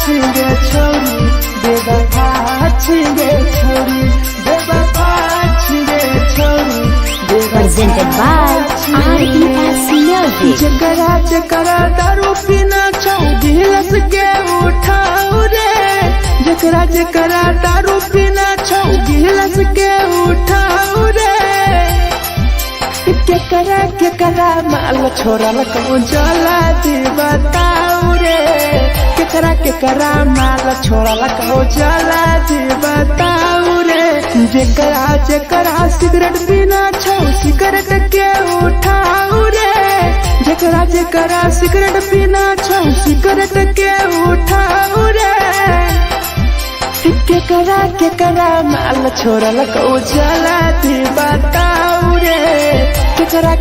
छिगे छोरी बेवफा छिगे छोरी बेवफा छिगे छोरी Presented by RES Music. जकरा जकरा दारू पीना छौ गिलास के उठाओ रे जकरा जकरा दारू पीना छौ गिलास के उठाओ रे केकरा माल छोड़ल कहूँ जला दी बताओ रे केकरा माल छोड़ल कहूँ जला दी बताओ रे जकरा सिगरेट पीना छौ सिगरेट के उठाओ रे जकरा सिगरेट पीना छौ सिगरेट के उठाओ रे केकरा माल छोड़ल कहूँ जला दी बताओ रे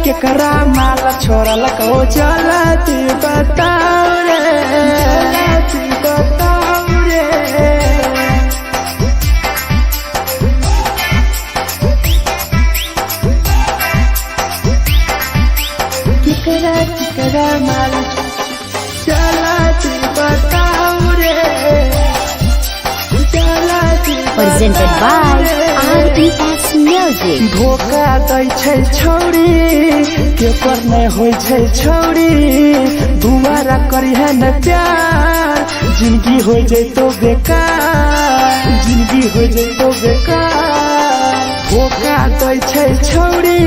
केकरा माल छोड़ल कहूँ जला दी बताओ रे जला दी बताओ रे केकरा माल जला दी बताओ रे जला दी Presented by RES Music. धोखा दै छै छौरी केकर नहीं होइ छै छौरी दुबारा करिहे न प्यार जिंदगी हो जैतो बेकार जिंदगी हो जैतो बेकार धोखा दै छै छौरी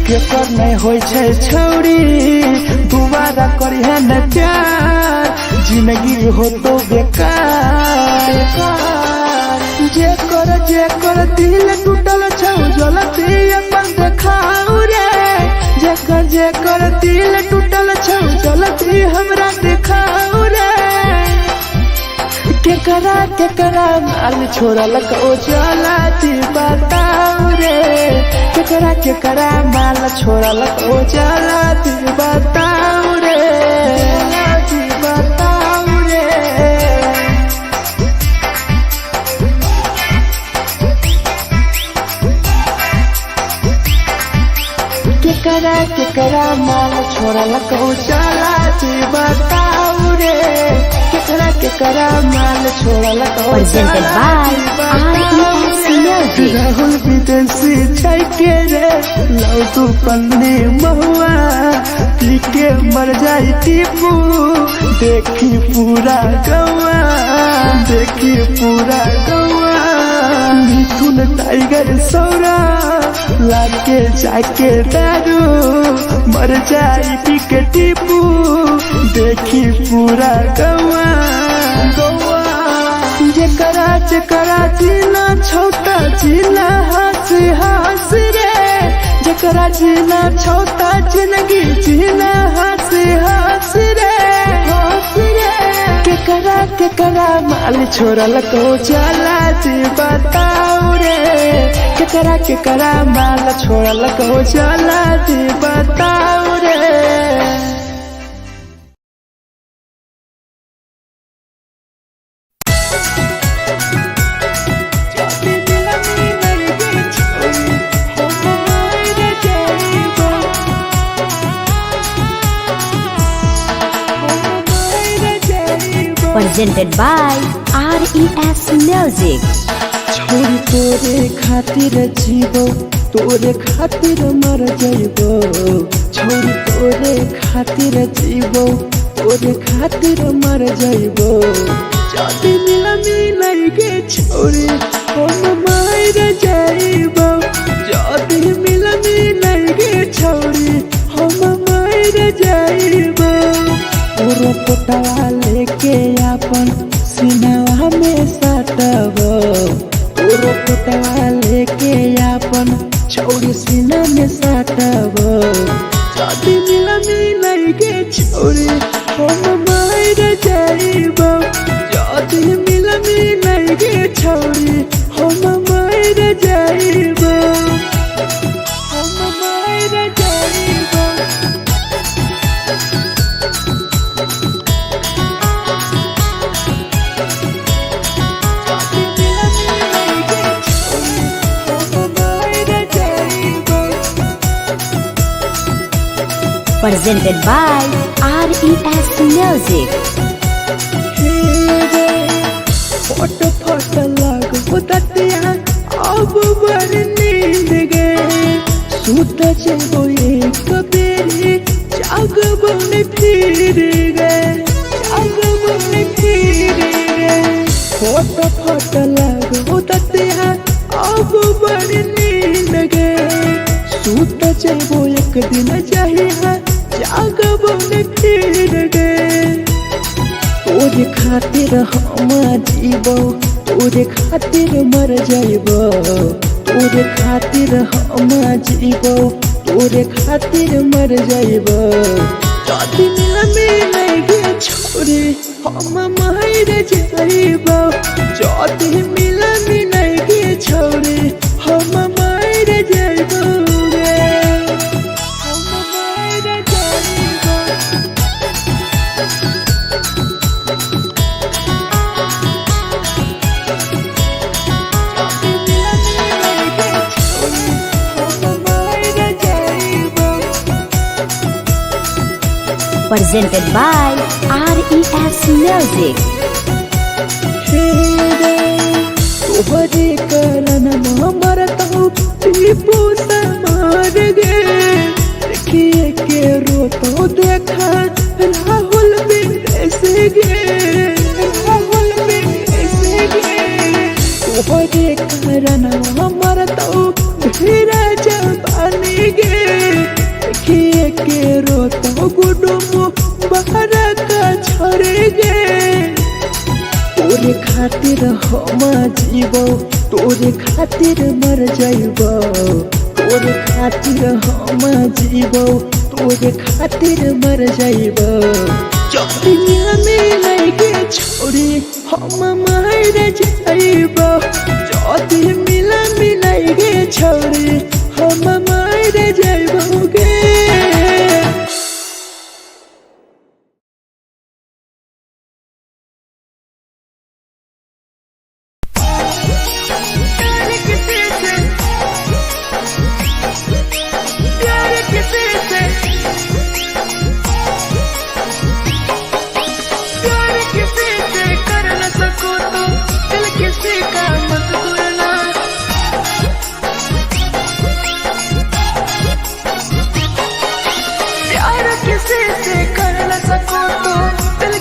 केकर नहीं होइ छै छौरी दुबारा करिहे न प्यार जिंदगी हो तो बेकार जेकर दिल टूटल छौ जलती अपन देखाओ रे जेकर दिल टूटल छौ जलती हमरा देखाओ रे केकरा माल छोड़ल कहूँ जला दी बताओ रे केकरा माल छोड़ल कहूँ जला दी बताओ रे जला दी बताओ रे केकरा माल छोड़ल कहूँ जला दी बताओ रे केकरा माल छोड़ल कहूँ Presented by RES Music. Rahul विदेशी छै के रे लौ तू पन्नी महुआ पी के मर जाई टीपू देखी पूरा गौआ देखी पूरा गौआ मिथुन टाइगर सौरा लाके जाके दारू मर जाई पी के टीपू देखी पूरा गौआ जकरा जीना छोटा जीना हंसी हंसी रे जकरा जीना छोटा जिंदगी जीना हंसी हंसी रे हंसी रे केकरा माल छोड़ल कहूँ जला दी बताओ रे केकरा माल छोड़ल कहूँ जला दी बताओ रे Presented by RES Music. छोरी तोरे खातिर जीवो तोरे खातिर मर जइबो छोरी तोरे खातिर जीवो तोरे खातिर मर जइबो जदी मिलई गे छोरी हम मर जइबो जदी मिलई गे छोरी हम मर जइबो तोरे पोटवा लेके अपन सीनावा में सटबो तोरे पोटवा लेके अपन छौरी सीना में सटबो जदी मिलई गे छोरी हम मर जइबो जदी मिलई गे छोरी हम मर जइबो हम मर जइबो Presented by RES Music. हे सूट जेबो एक बेरी जाग बन फिर गए फोट फोट लगो दतिया अब बड़ नींद गए सूट जेबो एक दिन जहिया जाग बन फिर गए तोरे खातिर हम जीबो तोरे खातिर मर जाइबो तोरे खातिर हम जीबो तोरे खातिर मर जाइबो जदि मिलगे छोरे हम मर जाइबो जदि मिलगे छोरे हम मर जाइबो Presented by RES Music. तोहरे कारण मरत हूँ टीपू समार गे देखिए के रोतो देखा राहुल विदेश गे तोहरे कारण मरत हूँ ढेरा जवानी गे देखिए के रोतो गुडुमो बाहर का छोड़े गे तोरे खातिर हम जीबो तोरे खातिर मर जाइबो तोरे खातिर हम जीबो तोरे खातिर मर जाइबो जदि मिलगे छोरे हम मर जाइबो जदि मिलगे छोरे हम मर जाइबो गे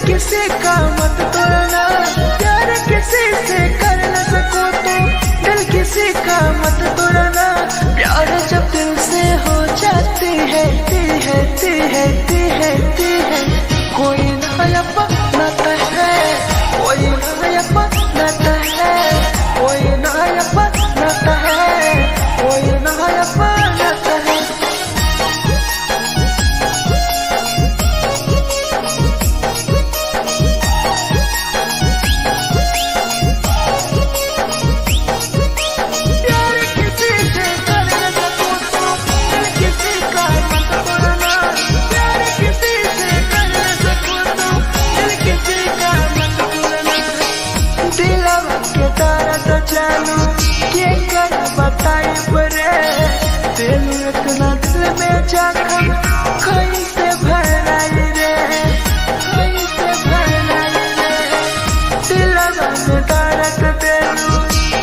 किसी का मत तोड़ना प्यार किसी से कर न सको तो दिल किसी का मत तोड़ना प्यार जब दिल से हो जाती है कोई नायपा नाता है कोई नायपा नाता है कोई नायपा नाता है कोई नायपा नाता है इतना दिल में जखम कैसे भराई रे कैसे भराई रे दिलवा में दर्द देलू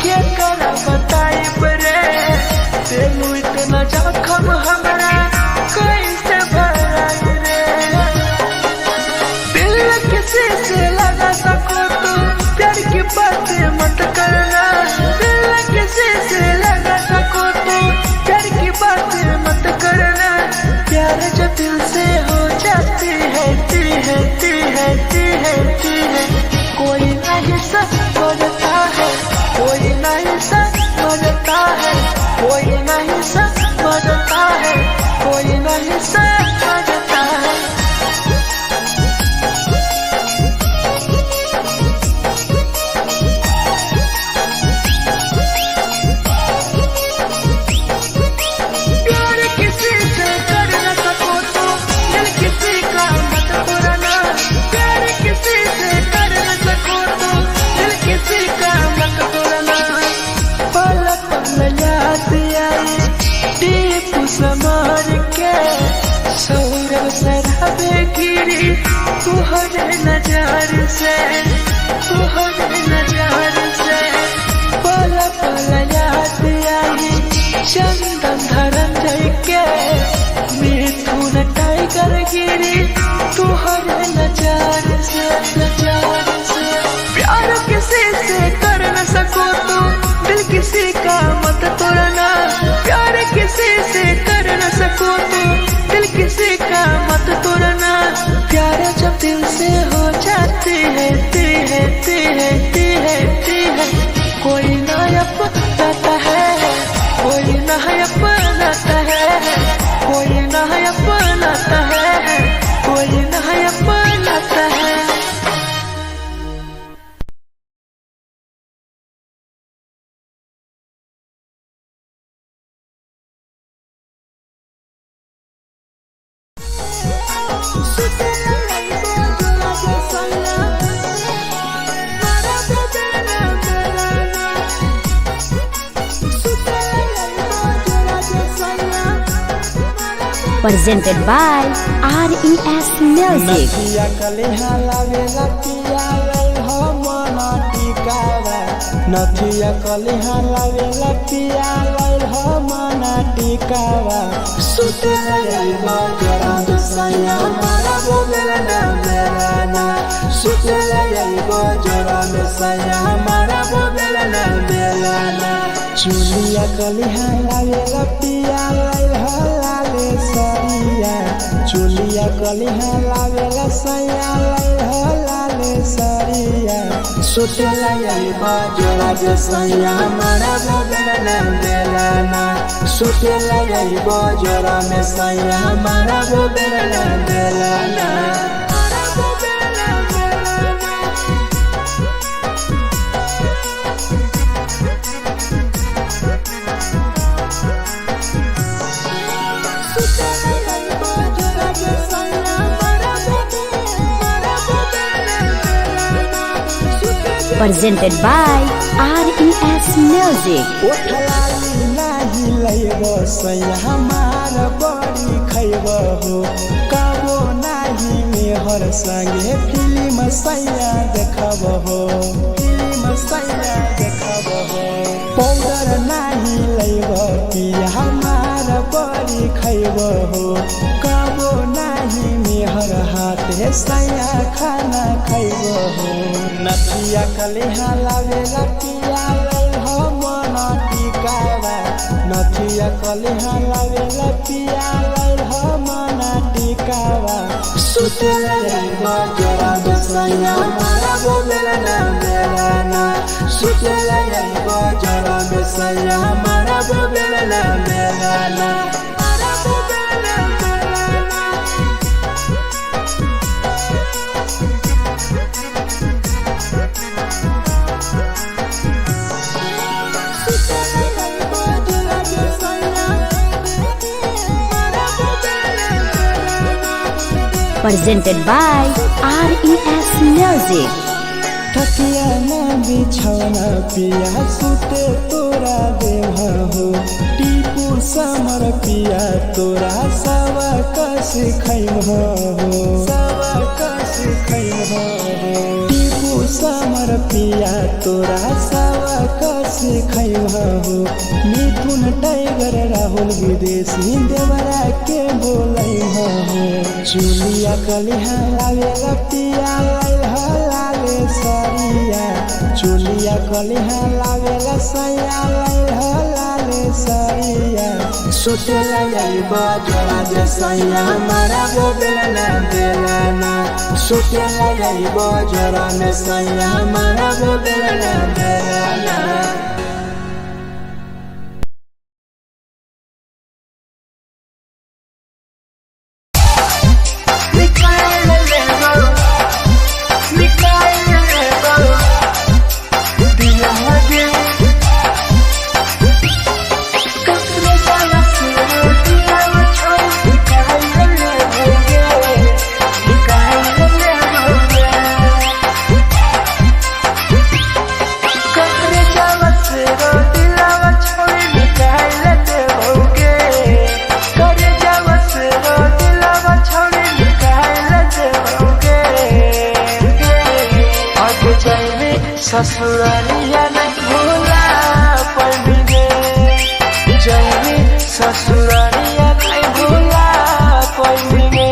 क्या कर बताई रे देलू इतना जखम हमरा कैसे भराई रे दिल किसी से लगा सको तो प्यार की बातें मत करना दिल किसी से लगा सको तो प्यार की बातें मत करना प्यार जब दिल से हो जाती है कोई नहीं समझता है कोई नहीं समझता है कोई नहीं समझता है कोई नहीं समझता है तुहरे नजार से पल पल याद आई चंदन धरम जय के जिगर गिरी तुहर नजर से प्यार किसी से कर न सको तो दिल किसी का मत तोड़ना प्यार किसी से कर न सको तो दिल किसी का मत तोड़ना प्यार जब दिल से हो जाती है कोई ना अपनाता है कोई ना अपनाता है कोई ना अपनाता है कोई ना अपनाता है। Presented by RES Music. नथिया कलिहा लावेला पिया लई हो मना टिकावा नथिया कलिहा लावेला पिया लई हो मना टिकावा सुते लई बजरा सैया मारा बोलेला ना मेरा ना सुते लई बजरा सैया मारा बोलेला ना मेरा ना चुलिया कलिहा लावेला पिया लई हो लाले सरिया चुलिया कलिहा लावेला सैया लई हो लाले सरिया सुते लई बजरा सैया मारा बोलेला ना मेरा ना सुते लई बजरा में सैया मारा बोलेला ना मेरा ना Presented by RES Music. ओठलाली नाही लइबो सैया हमार बड़ी खइबो हो कबो नाही मेहर संगे फिल्म सैया देखबो हो फिल्म सैया देखबो हो पाउडर नाही लइबो पिया हमार बड़ी खइबो हो कबो नाही मेहर हाथे सैया खाना खइबो हो नथिया कलिहा लावेला पिया लई हो मना टिकावा नथिया कलिहा लावेला पिया लई हो मना टिकावा सुते लई बजरा सैया मारा बोलेला ना मेरा ना सुते लई बजरा सैया मारा बोलेला ना मेरा ना Presented by RES Music. तकिया ना बिछौना पिया सुते तोरा देह हो टीपू समर पिया तोरा सवा कस खैम हो सवा कस खैम हो टीपू समर पिया तोरा सवा कस खैम हो मिथुन टाइगर राहुल विदेशी देवरा के बोलै हो चुलिया कलिहा लावेला पिया लई हो लाले सरिया चुलिया कलिहा लावेला सैया लई हो लाले सरिया सुते लई बजरा सैया मारा बोलेला ना देला ना सुते लई बजरा सैया मारा बोलेला ना देला ना ससुरालिया नहीं भूला पड़ेंगे जैनी ससुरालिया नहीं भूला पड़ेंगे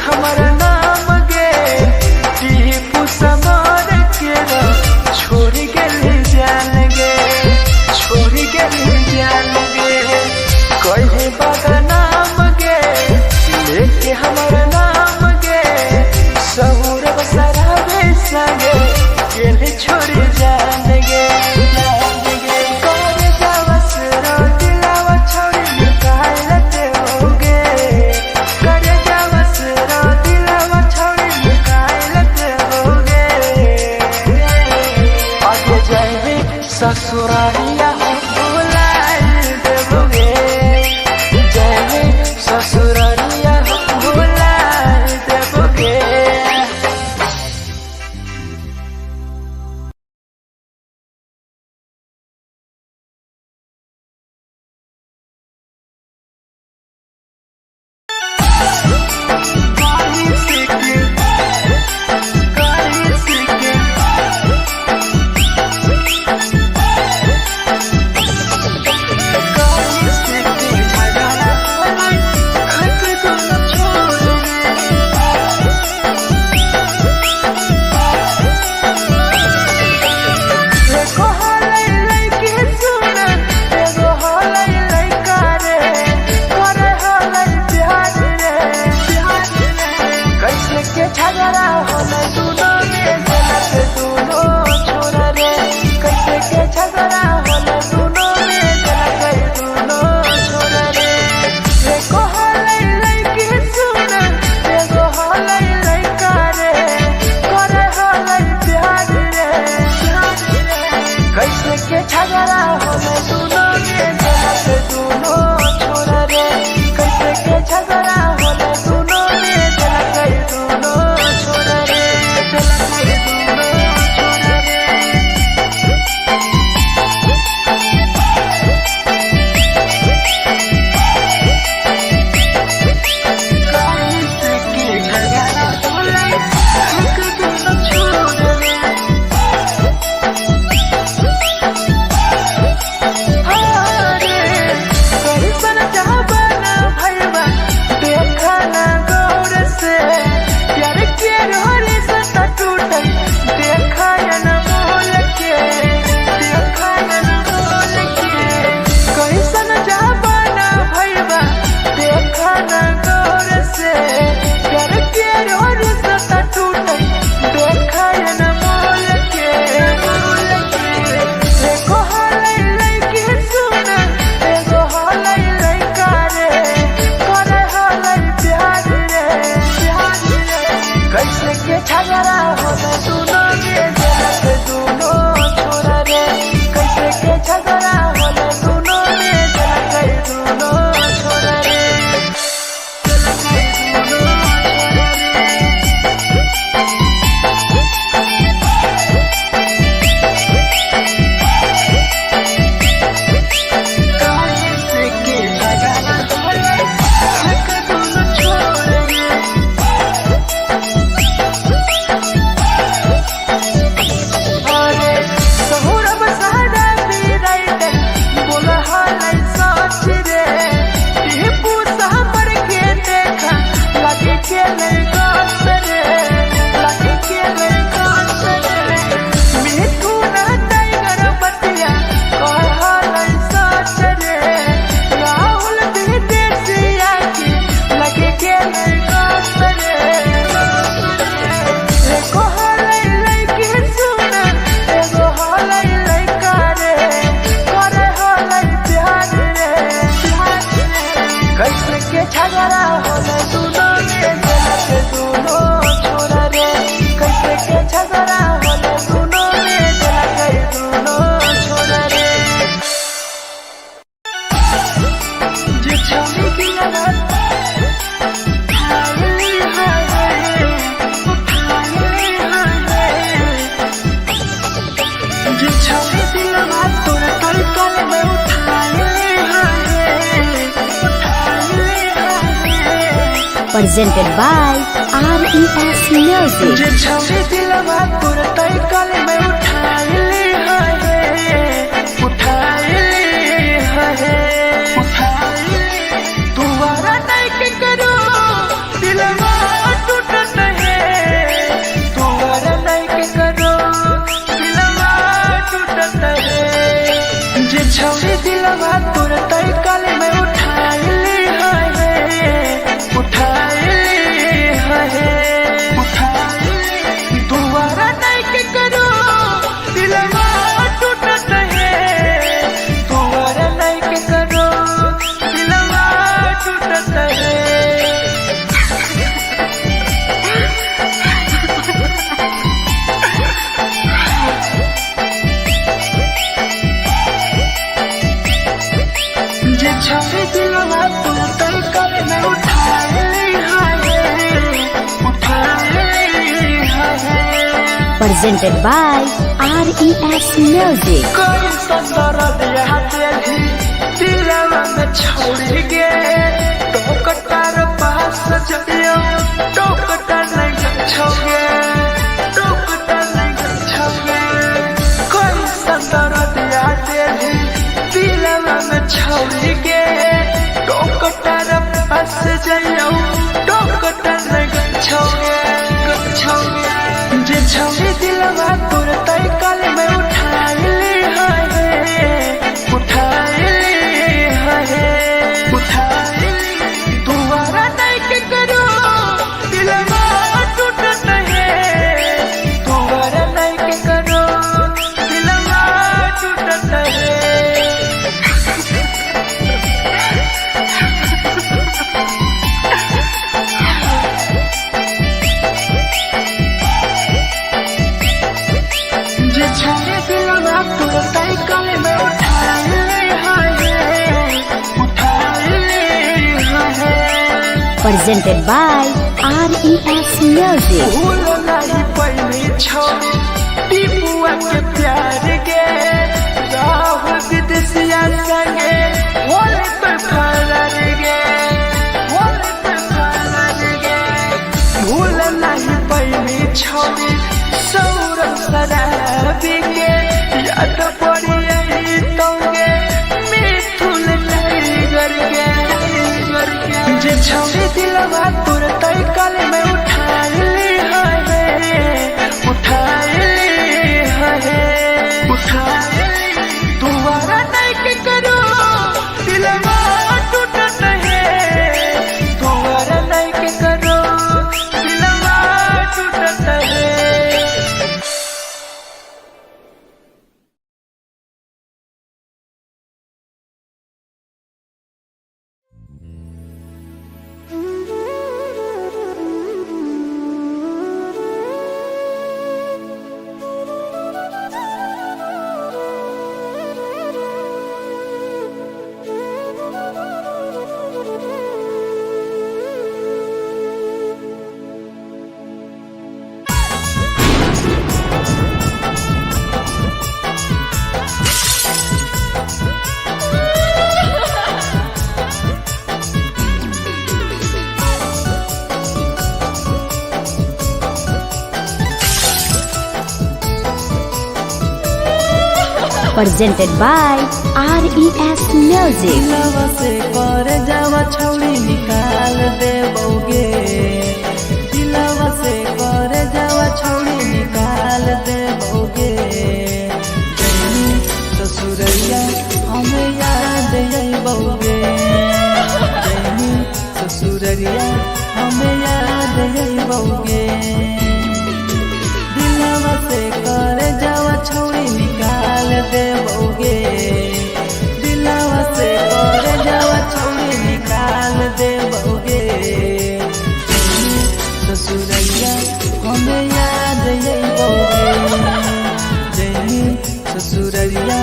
हमारा नाम गे टीपू समार के छोड़ गए जान गे छोड़ गए जान गे कहे बागा नाम गे लेके हमारा नाम गे सहूर बसरा बेसगे केले छोड़ जान गे ससुरालिया भुलाए देबोगे जय ससुरालिया भुलाए देबोगे। Presented by RES Music. जे छवि दिलवा तोर तई कल में उठाए तू वारा नहीं के करो दिलवा Presented by RES Music. कोई संदर दिया तेरी दिलवा में छोड़ के टोकटार पास जइयो टोकटार नहीं छोगे टोकटार नहीं छोगे कोई संदर दिया तेरी दिलवा में छोड़ के टोकटार पास जइयो टोकटार नहीं छोगे छोगे जे छोड़ी दिलवा तोर तई कल में उठाई ली दोबारा नहीं के करो दिलवा टूटत है दोबारा नहीं के करो दिलवा टूटत है छाने दिलवा तोर तई कल में उठाई Presented by RES Music. भूल नहीं पहली छोड़ी टीपुआ के प्यार के राहुल विदेशिया संगे होले तो फरार गे होले तो फरार गे भूल नहीं पहली छोड़ी सौरभ शराबी के याद पड़ी यही तोगे मिथुन टाइगर के जे छोड़ी दिलवा तोर तई कल में उठाई ली दोबारा नहीं के करो दिलवा टूटत है दोबारा नहीं के करो दिलवा टूटत है Presented by RES Music. दिलवा से कर जावा छौड़ी निकाल देबोगे दिलवा से कर जावा छौड़ी निकाल देबोगे जैनी ससुरैया हमें याद अइबोगे जैनी ससुरैया हमें याद अइबोगे दिलवा से कर जावा छौड़ी निकाल देबोगे दिलवा से कर जावा छौड़ी निकाल देबोगे ससुरैया हमें याद अइबोगे जैनी ससुरैया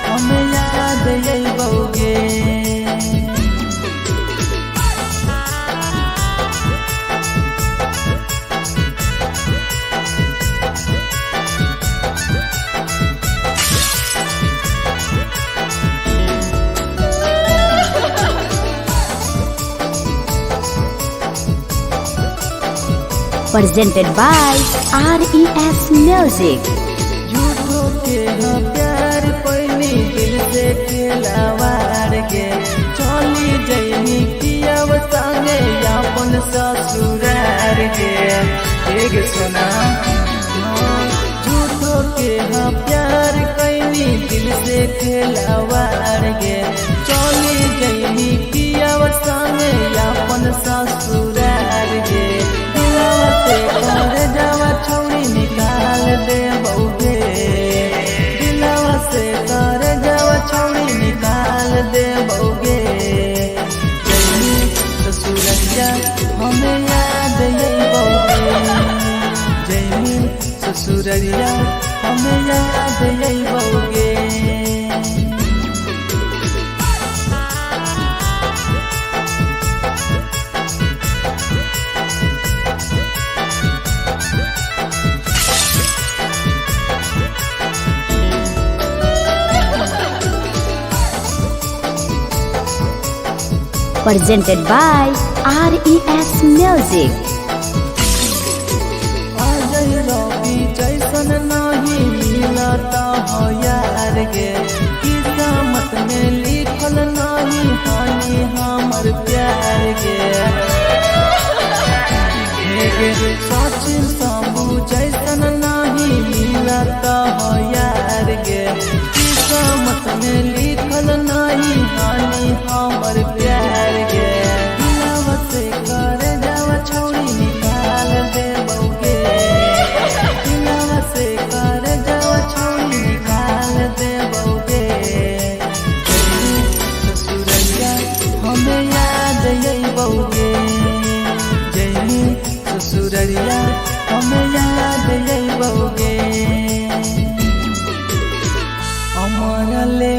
हमें याद अइबोगे Presented by RES Music. झूठो के न प्यार पैनी दिल से खिलावार के चली जैनी कियब संगे अपन ससुरार के एक सुना झूठो के न प्यार कैनी दिल से खिलावार के चली जैनी कियब संगे अपन ससुरार के कर जावा छौड़ी निकाल देबोगे दिलवा से कर जावा छौड़ी निकाल देबोगे जैनी ससुरैया हमें याद अइबोगे जैनी ससुरैया हमें याद अइबोगे presented by RES Music. Ajay रवि जैसन नहीं मिलता हो यार गे, किस्मत में लिखल नहीं हानि हमर प्यार गे। सचिन साबू जैसन नहीं मिलता हो यार गे, किस्मत में लिखल नहीं हानि हमर प्यार गे। दिलवा से कर जावा छोड़ी निकाल दे बउगे, दिलवा से कर जावा छोड़ी निकाल दे बउगे। ससुरैया हमें याद आई बउगे, जैनी ससुरैया हमें याद आई बउगे। अमर ले